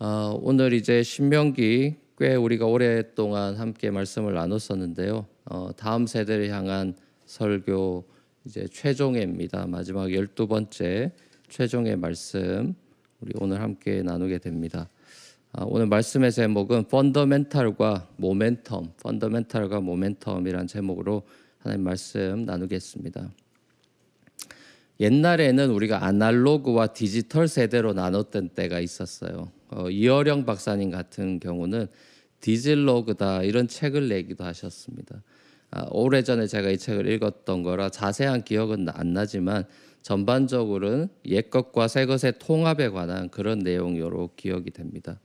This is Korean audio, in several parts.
오늘 이제 신명기 꽤 우리가 오랫동안 함께 말씀을 나눴었는데요. 다음 세대를 향한 설교 이제 최종회입니다. 마지막 12번째 최종회 말씀 우리 오늘 함께 나누게 됩니다. 오늘 말씀의 제목은 펀더멘탈과 모멘텀이란 제목으로 하나님 말씀 나누겠습니다. 옛날에는 우리가 아날로그와 디지털 세대로 나눴던 때가 있었어요. 이어령 박사님 같은 경우는 디질로그다 이런 책을 내기도 하셨습니다. 오래전에 제가 이 책을 읽었던 거라 자세한 기억은 안 나지만 전반적으로는 옛것과 새것의 통합에 관한 그런 내용으로 기억이 됩니다.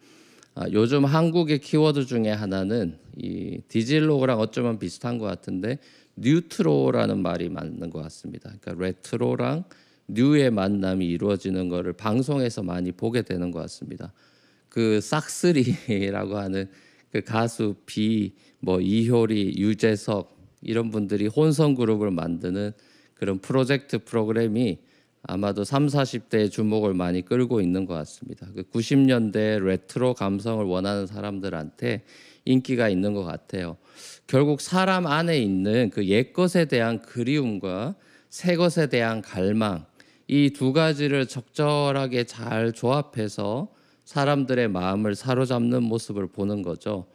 요즘 한국의 키워드 중에 하나는 이 디질로그랑 어쩌면 비슷한 것 같은데 뉴트로라는 말이 맞는 것 같습니다. 그러니까 레트로랑 뉴의 만남이 이루어지는 것을 방송에서 많이 보게 되는 것 같습니다. 그 싹스리라고 하는 그 가수 이효리, 유재석 이런 분들이 혼성 그룹을 만드는 그런 프로젝트 프로그램이 아마도 30, 40대의 주목을 많이 끌고 있는 것 같습니다. 그 90년대 레트로 감성을 원하는 사람들한테 인기가 있는 것 같아요. 결국 사람 안에 있는 그 옛것에 대한 그리움과 새것에 대한 갈망, 이 두 가지를 적절하게 잘 조합해서 사람들의 마음을 사로잡는 모습을 보는 거죠.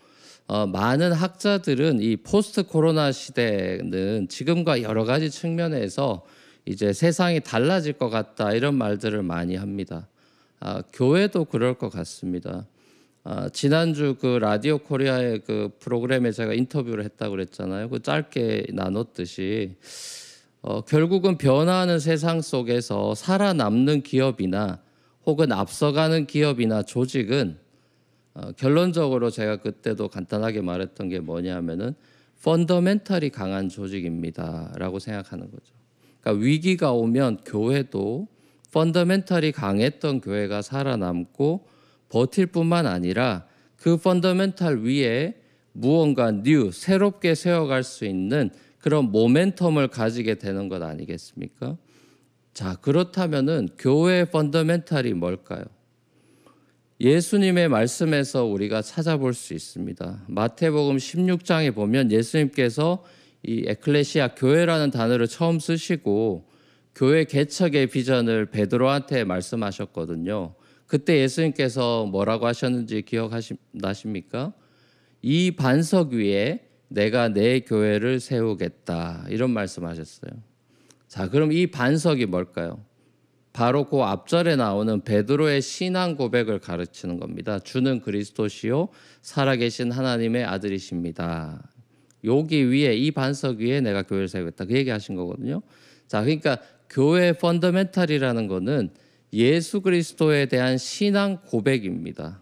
많은 학자들은 이 포스트 코로나 시대는 지금과 여러 가지 측면에서 이제 세상이 달라질 것 같다 이런 말들을 많이 합니다. 교회도 그럴 것 같습니다. 지난주 그 라디오 코리아의 그 프로그램에 제가 인터뷰를 했다고 그랬잖아요. 그 짧게 나눴듯이 결국은 변화하는 세상 속에서 살아남는 기업이나 혹은 앞서가는 기업이나 조직은 결론적으로 제가 그때도 간단하게 말했던 게 뭐냐면은 펀더멘털이 강한 조직입니다라고 생각하는 거죠. 그러니까 위기가 오면 교회도 펀더멘털이 강했던 교회가 살아남고 버틸 뿐만 아니라 그 펀더멘털 위에 무언가 새롭게 세워갈 수 있는 그런 모멘텀을 가지게 되는 것 아니겠습니까? 자, 그렇다면은 교회의 펀더멘털이 뭘까요? 예수님의 말씀에서 우리가 찾아볼 수 있습니다. 마태복음 16장에 보면 예수님께서 이 에클레시아 교회라는 단어를 처음 쓰시고 교회 개척의 비전을 베드로한테 말씀하셨거든요. 그때 예수님께서 뭐라고 하셨는지 기억나십니까? 이 반석 위에 내가 내 교회를 세우겠다 이런 말씀하셨어요. 자, 그럼 이 반석이 뭘까요? 바로 그 앞절에 나오는 베드로의 신앙 고백을 가르치는 겁니다. 주는 그리스도시요 살아계신 하나님의 아들이십니다. 여기 위에 이 반석 위에 내가 교회를 세우겠다 그 얘기하신 거거든요. 자, 그러니까 교회의 펀더멘탈이라는 거는 예수 그리스도에 대한 신앙 고백입니다.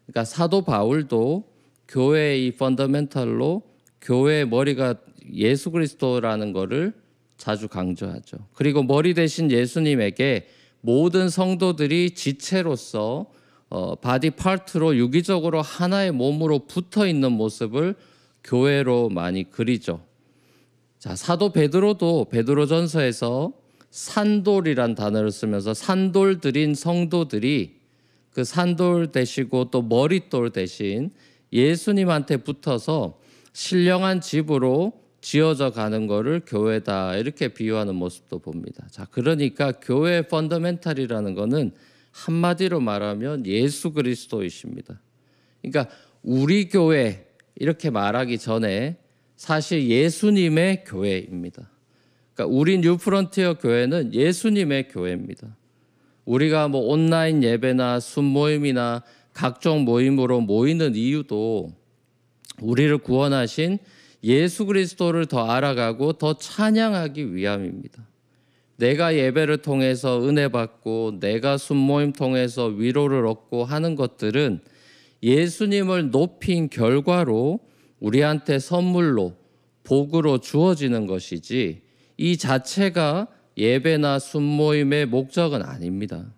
그러니까 사도 바울도 교회의 이 펀더멘탈로 교회의 머리가 예수 그리스도라는 거를 자주 강조하죠. 그리고 머리 대신 예수님에게 모든 성도들이 지체로서 바디 파트로 유기적으로 하나의 몸으로 붙어 있는 모습을 교회로 많이 그리죠. 자, 사도 베드로도 베드로전서에서 산돌이란 단어를 쓰면서 산돌들인 성도들이 그 산돌 되시고 또 머릿돌 대신 예수님한테 붙어서 신령한 집으로 지어져 가는 거를 교회다 이렇게 비유하는 모습도 봅니다. 자, 그러니까 교회의 펀더멘탈이라는 거는 한마디로 말하면 예수 그리스도이십니다. 그러니까 우리 교회 이렇게 말하기 전에 사실 예수님의 교회입니다. 그러니까 우리 뉴프론티어 교회는 예수님의 교회입니다. 우리가 뭐 온라인 예배나 순모임이나 각종 모임으로 모이는 이유도 우리를 구원하신 예수 그리스도를 더 알아가고 더 찬양하기 위함입니다. 내가 예배를 통해서 은혜 받고 내가 순모임 통해서 위로를 얻고 하는 것들은 예수님을 높인 결과로 우리한테 선물로 복으로 주어지는 것이지 이 자체가 예배나 순모임의 목적은 아닙니다.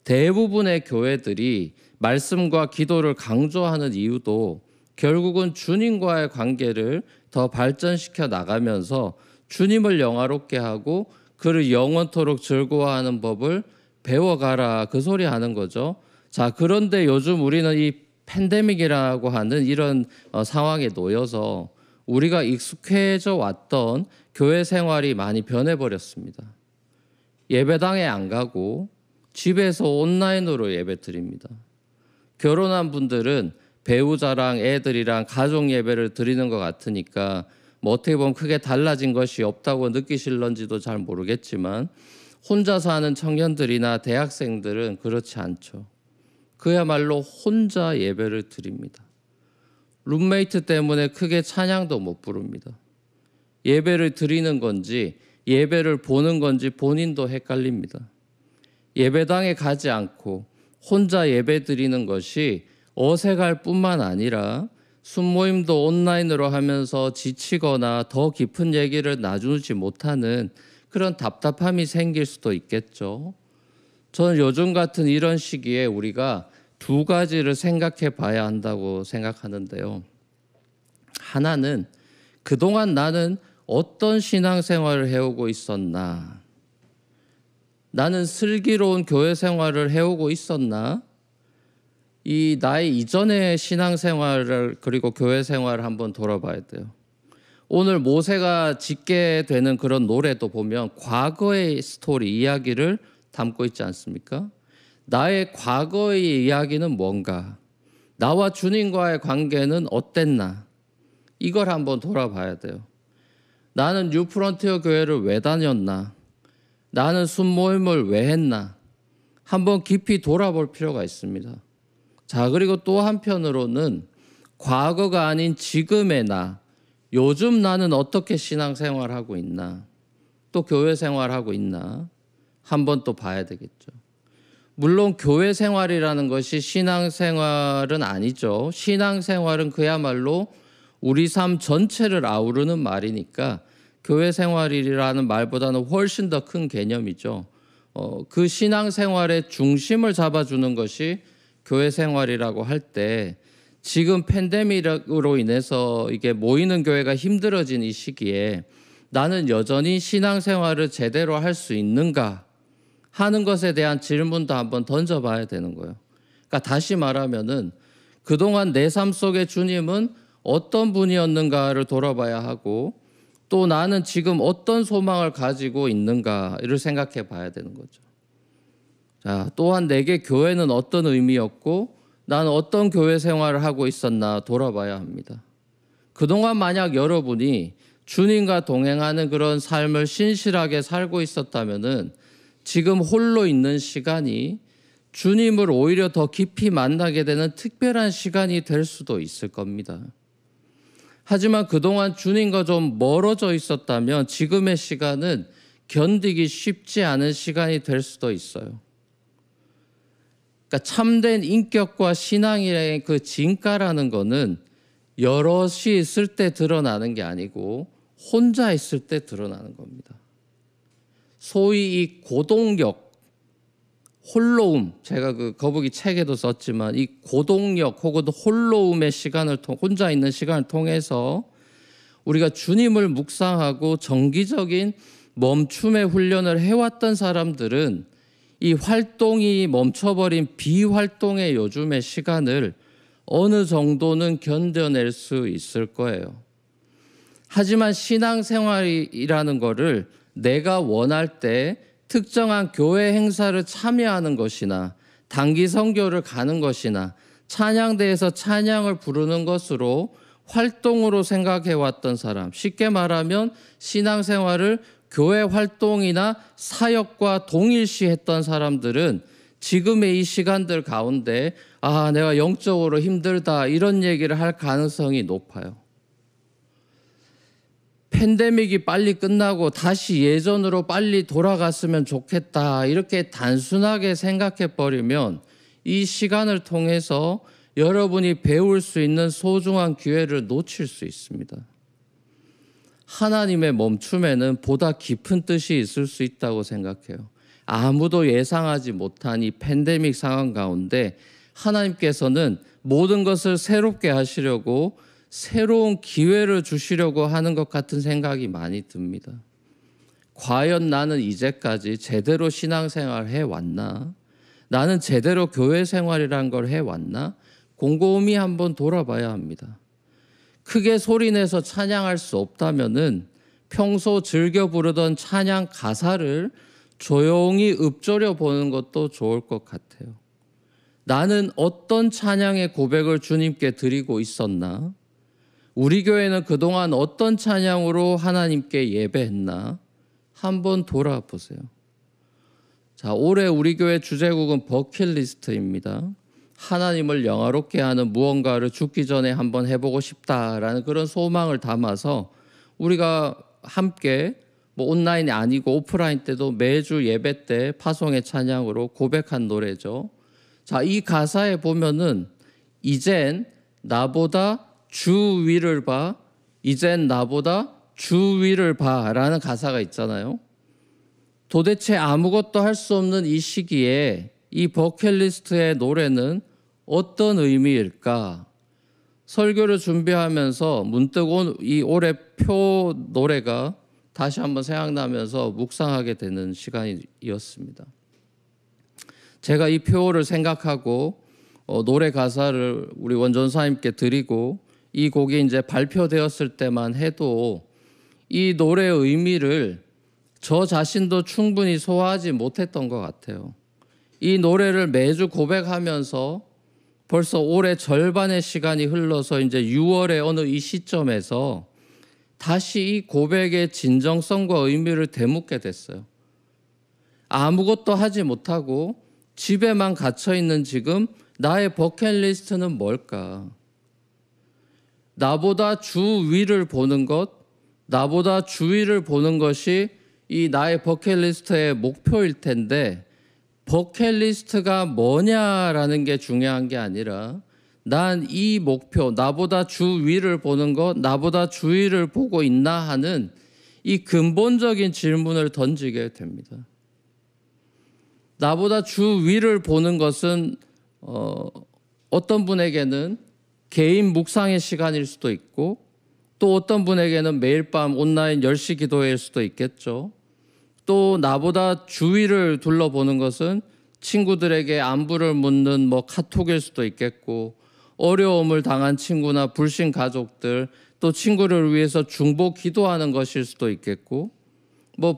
대부분의 교회들이 말씀과 기도를 강조하는 이유도 결국은 주님과의 관계를 더 발전시켜 나가면서 주님을 영화롭게 하고 그를 영원토록 즐거워하는 법을 배워가라 그 소리 하는 거죠. 자, 그런데 요즘 우리는 이 팬데믹이라고 하는 이런 상황에 놓여서 우리가 익숙해져 왔던 교회 생활이 많이 변해버렸습니다. 예배당에 안 가고 집에서 온라인으로 예배 드립니다. 결혼한 분들은 배우자랑 애들이랑 가족 예배를 드리는 것 같으니까 뭐 어떻게 보면 크게 달라진 것이 없다고 느끼실런지도 잘 모르겠지만 혼자 사는 청년들이나 대학생들은 그렇지 않죠. 그야말로 혼자 예배를 드립니다. 룸메이트 때문에 크게 찬양도 못 부릅니다. 예배를 드리는 건지 예배를 보는 건지 본인도 헷갈립니다. 예배당에 가지 않고 혼자 예배 드리는 것이 어색할 뿐만 아니라 순모임도 온라인으로 하면서 지치거나 더 깊은 얘기를 나누지 못하는 그런 답답함이 생길 수도 있겠죠. 저는 요즘 같은 이런 시기에 우리가 두 가지를 생각해 봐야 한다고 생각하는데요. 하나는 그동안 나는 어떤 신앙생활을 해오고 있었나? 나는 슬기로운 교회 생활을 해오고 있었나? 이 나의 이전의 신앙생활을 그리고 교회 생활을 한번 돌아봐야 돼요. 오늘 모세가 짓게 되는 그런 노래도 보면 과거의 스토리, 이야기를 담고 있지 않습니까? 나의 과거의 이야기는 뭔가? 나와 주님과의 관계는 어땠나? 이걸 한번 돌아봐야 돼요. 나는 뉴프론티어 교회를 왜 다녔나? 나는 순모임을 왜 했나? 한번 깊이 돌아볼 필요가 있습니다. 자, 그리고 또 한편으로는 과거가 아닌 지금의 나, 요즘 나는 어떻게 신앙생활하고 있나? 또 교회 생활하고 있나? 한번 또 봐야 되겠죠. 물론 교회 생활이라는 것이 신앙생활은 아니죠. 신앙생활은 그야말로 우리 삶 전체를 아우르는 말이니까 교회 생활이라는 말보다는 훨씬 더 큰 개념이죠. 그 신앙생활의 중심을 잡아주는 것이 교회 생활이라고 할 때 지금 팬데믹으로 인해서 이게 모이는 교회가 힘들어진 이 시기에 나는 여전히 신앙생활을 제대로 할 수 있는가 하는 것에 대한 질문도 한번 던져봐야 되는 거예요. 그러니까 다시 말하면은 그동안 내 삶 속에 주님은 어떤 분이었는가를 돌아봐야 하고 또 나는 지금 어떤 소망을 가지고 있는가를 생각해 봐야 되는 거죠. 자, 또한 내게 교회는 어떤 의미였고 나는 어떤 교회 생활을 하고 있었나 돌아봐야 합니다. 그동안 만약 여러분이 주님과 동행하는 그런 삶을 신실하게 살고 있었다면은 지금 홀로 있는 시간이 주님을 오히려 더 깊이 만나게 되는 특별한 시간이 될 수도 있을 겁니다. 하지만 그동안 주님과 좀 멀어져 있었다면 지금의 시간은 견디기 쉽지 않은 시간이 될 수도 있어요. 그러니까 참된 인격과 신앙의 그 진가라는 거는 여럿이 있을 때 드러나는 게 아니고 혼자 있을 때 드러나는 겁니다. 소위 이 고동력, 홀로움, 제가 그 거북이 책에도 썼지만 이 고동력 혹은 홀로움의 시간을 혼자 있는 시간을 통해서 우리가 주님을 묵상하고 정기적인 멈춤의 훈련을 해왔던 사람들은 이 활동이 멈춰버린 비활동의 요즘의 시간을 어느 정도는 견뎌낼 수 있을 거예요. 하지만 신앙생활이라는 거를 내가 원할 때 특정한 교회 행사를 참여하는 것이나 단기 선교를 가는 것이나 찬양대에서 찬양을 부르는 것으로 활동으로 생각해 왔던 사람, 쉽게 말하면 신앙생활을 교회 활동이나 사역과 동일시했던 사람들은 지금의 이 시간들 가운데 내가 영적으로 힘들다 이런 얘기를 할 가능성이 높아요. 팬데믹이 빨리 끝나고 다시 예전으로 빨리 돌아갔으면 좋겠다 이렇게 단순하게 생각해 버리면 이 시간을 통해서 여러분이 배울 수 있는 소중한 기회를 놓칠 수 있습니다. 하나님의 멈춤에는 보다 깊은 뜻이 있을 수 있다고 생각해요. 아무도 예상하지 못한 이 팬데믹 상황 가운데 하나님께서는 모든 것을 새롭게 하시려고 새로운 기회를 주시려고 하는 것 같은 생각이 많이 듭니다. 과연 나는 이제까지 제대로 신앙생활을 해왔나? 나는 제대로 교회 생활이란 걸 해왔나? 곰곰이 한번 돌아봐야 합니다. 크게 소리내서 찬양할 수 없다면은 평소 즐겨 부르던 찬양 가사를 조용히 읊조려 보는 것도 좋을 것 같아요. 나는 어떤 찬양의 고백을 주님께 드리고 있었나? 우리 교회는 그동안 어떤 찬양으로 하나님께 예배했나? 한번 돌아보세요. 자, 올해 우리 교회 주제곡은 버킷리스트입니다. 하나님을 영화롭게 하는 무언가를 죽기 전에 한번 해보고 싶다라는 그런 소망을 담아서 우리가 함께 온라인이 아니고 오프라인 때도 매주 예배 때 파송의 찬양으로 고백한 노래죠. 자, 이 가사에 보면은 이젠 나보다 주 위를 봐, 이젠 나보다 주 위를 봐라는 가사가 있잖아요. 도대체 아무것도 할 수 없는 이 시기에 이 버킷리스트의 노래는 어떤 의미일까? 설교를 준비하면서 문득 이 올해 표 노래가 다시 한번 생각나면서 묵상하게 되는 시간이었습니다. 제가 이 표를 생각하고 노래 가사를 우리 원전사님께 드리고 이 곡이 이제 발표되었을 때만 해도 이 노래의 의미를 저 자신도 충분히 소화하지 못했던 것 같아요. 이 노래를 매주 고백하면서 벌써 올해 절반의 시간이 흘러서 이제 6월의 어느 이 시점에서 다시 이 고백의 진정성과 의미를 되묻게 됐어요. 아무것도 하지 못하고 집에만 갇혀 있는 지금 나의 버킷리스트는 뭘까? 나보다 주 위를 보는 것, 나보다 주위를 보는 것이 이 나의 버킷리스트의 목표일 텐데 버킷리스트가 뭐냐라는 게 중요한 게 아니라 난 이 목표, 나보다 주 위를 보는 것, 나보다 주위를 보고 있나 하는 이 근본적인 질문을 던지게 됩니다. 나보다 주 위를 보는 것은 어떤 분에게는 개인 묵상의 시간일 수도 있고 또 어떤 분에게는 매일 밤 온라인 10시 기도회일 수도 있겠죠. 또 나보다 주위를 둘러보는 것은 친구들에게 안부를 묻는 카톡일 수도 있겠고 어려움을 당한 친구나 불신 가족들 또 친구를 위해서 중보 기도하는 것일 수도 있겠고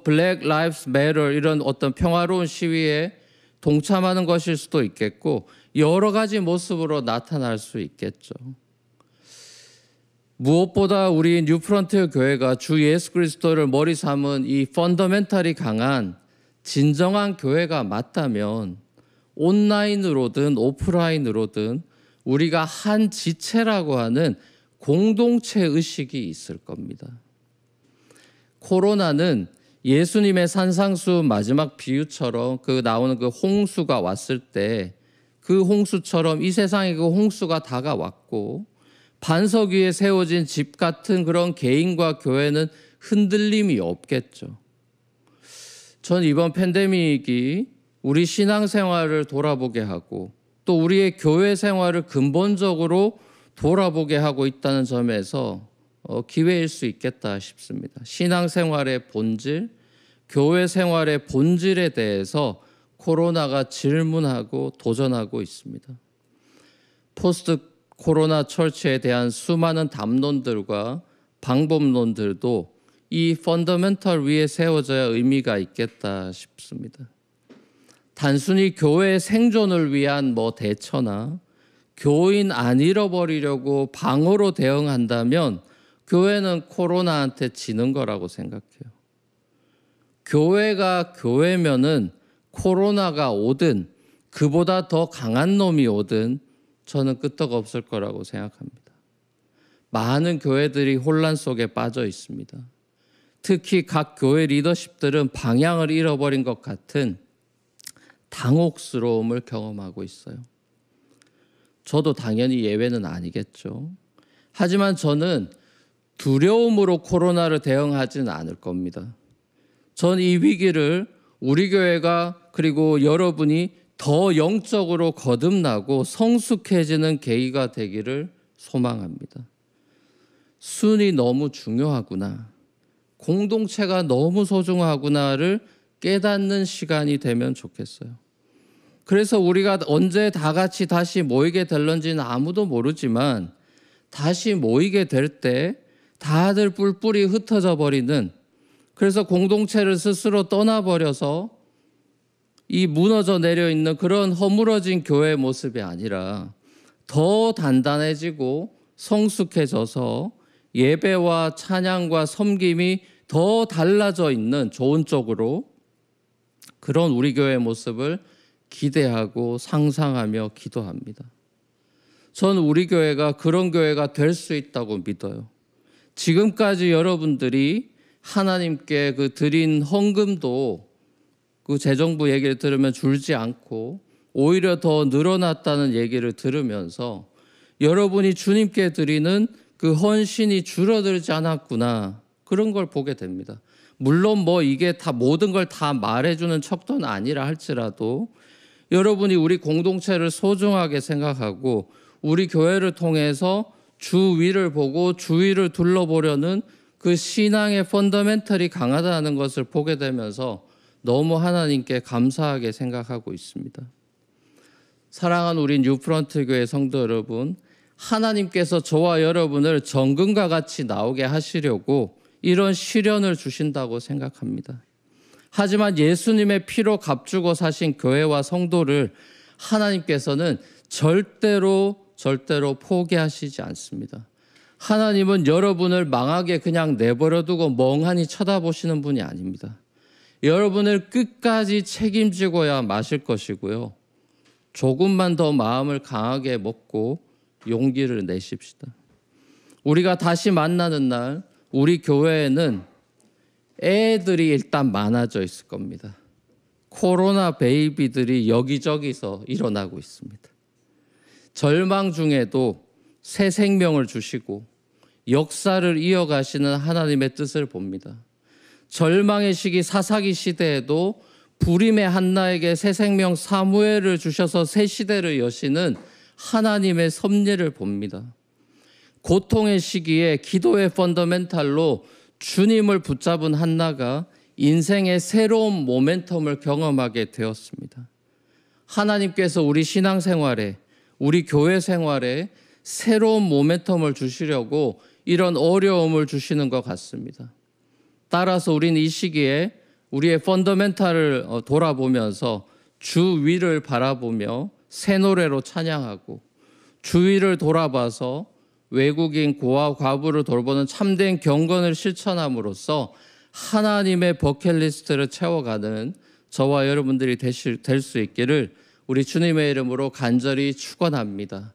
블랙 라이브스 매터 이런 어떤 평화로운 시위에 동참하는 것일 수도 있겠고 여러 가지 모습으로 나타날 수 있겠죠. 무엇보다 우리 뉴프런티어 교회가 주 예수 그리스도를 머리 삼은 이 펀더멘탈이 강한 진정한 교회가 맞다면 온라인으로든 오프라인으로든 우리가 한 지체라고 하는 공동체 의식이 있을 겁니다. 코로나는 예수님의 산상수 마지막 비유처럼 나오는 그 홍수가 왔을 때 그 홍수처럼 이 세상에 그 홍수가 다가왔고 반석 위에 세워진 집 같은 그런 개인과 교회는 흔들림이 없겠죠. 전 이번 팬데믹이 우리 신앙생활을 돌아보게 하고 또 우리의 교회 생활을 근본적으로 돌아보게 하고 있다는 점에서 기회일 수 있겠다 싶습니다. 신앙생활의 본질, 교회 생활의 본질에 대해서 코로나가 질문하고 도전하고 있습니다. 포스트 코로나 철치에 대한 수많은 담론들과 방법론들도 이 펀더멘털 위에 세워져야 의미가 있겠다 싶습니다. 단순히 교회의 생존을 위한 대처나 교인 안 잃어버리려고 방어로 대응한다면 교회는 코로나한테 지는 거라고 생각해요. 교회가 교회면은 코로나가 오든 그보다 더 강한 놈이 오든 저는 끄떡없을 거라고 생각합니다. 많은 교회들이 혼란 속에 빠져 있습니다. 특히 각 교회 리더십들은 방향을 잃어버린 것 같은 당혹스러움을 경험하고 있어요. 저도 당연히 예외는 아니겠죠. 하지만 저는 두려움으로 코로나를 대응하지는 않을 겁니다. 전 이 위기를 우리 교회가 그리고 여러분이 더 영적으로 거듭나고 성숙해지는 계기가 되기를 소망합니다. 순이 너무 중요하구나. 공동체가 너무 소중하구나를 깨닫는 시간이 되면 좋겠어요. 그래서 우리가 언제 다 같이 다시 모이게 될런지는 아무도 모르지만 다시 모이게 될 때 다들 뿔뿔이 흩어져 버리는, 그래서 공동체를 스스로 떠나버려서 이 무너져 내려 있는 그런 허물어진 교회의 모습이 아니라 더 단단해지고 성숙해져서 예배와 찬양과 섬김이 더 달라져 있는 좋은 쪽으로 그런 우리 교회의 모습을 기대하고 상상하며 기도합니다. 저는 우리 교회가 그런 교회가 될 수 있다고 믿어요. 지금까지 여러분들이 하나님께 그 드린 헌금도 그 재정부 얘기를 들으면 줄지 않고 오히려 더 늘어났다는 얘기를 들으면서 여러분이 주님께 드리는 그 헌신이 줄어들지 않았구나, 그런 걸 보게 됩니다. 물론 뭐 이게 다 모든 걸 다 말해주는 척도는 아니라 할지라도 여러분이 우리 공동체를 소중하게 생각하고 우리 교회를 통해서 주 위를 보고 주위를 둘러보려는 그 신앙의 펀더멘털이 강하다는 것을 보게 되면서 너무 하나님께 감사하게 생각하고 있습니다. 사랑하는 우리 뉴프런트 교회 성도 여러분, 하나님께서 저와 여러분을 정금과 같이 나오게 하시려고 이런 시련을 주신다고 생각합니다. 하지만 예수님의 피로 값주고 사신 교회와 성도를 하나님께서는 절대로 포기하시지 않습니다. 하나님은 여러분을 망하게 그냥 내버려 두고 멍하니 쳐다보시는 분이 아닙니다. 여러분을 끝까지 책임지고야 마실 것이고요. 조금만 더 마음을 강하게 먹고 용기를 내십시다. 우리가 다시 만나는 날 우리 교회에는 애들이 일단 많아져 있을 겁니다. 코로나 베이비들이 여기저기서 일어나고 있습니다. 절망 중에도 새 생명을 주시고 역사를 이어가시는 하나님의 뜻을 봅니다. 절망의 시기 사사기 시대에도 불임의 한나에게 새 생명 사무엘을 주셔서 새 시대를 여시는 하나님의 섭리를 봅니다. 고통의 시기에 기도의 펀더멘탈로 주님을 붙잡은 한나가 인생의 새로운 모멘텀을 경험하게 되었습니다. 하나님께서 우리 신앙생활에, 우리 교회 생활에 새로운 모멘텀을 주시려고 이런 어려움을 주시는 것 같습니다. 따라서 우리는 이 시기에 우리의 펀더멘탈을 돌아보면서 주 위를 바라보며 새 노래로 찬양하고, 주위를 돌아봐서 외국인 고아 과부를 돌보는 참된 경건을 실천함으로써 하나님의 버킷리스트를 채워가는 저와 여러분들이 될 수 있기를 우리 주님의 이름으로 간절히 축원합니다.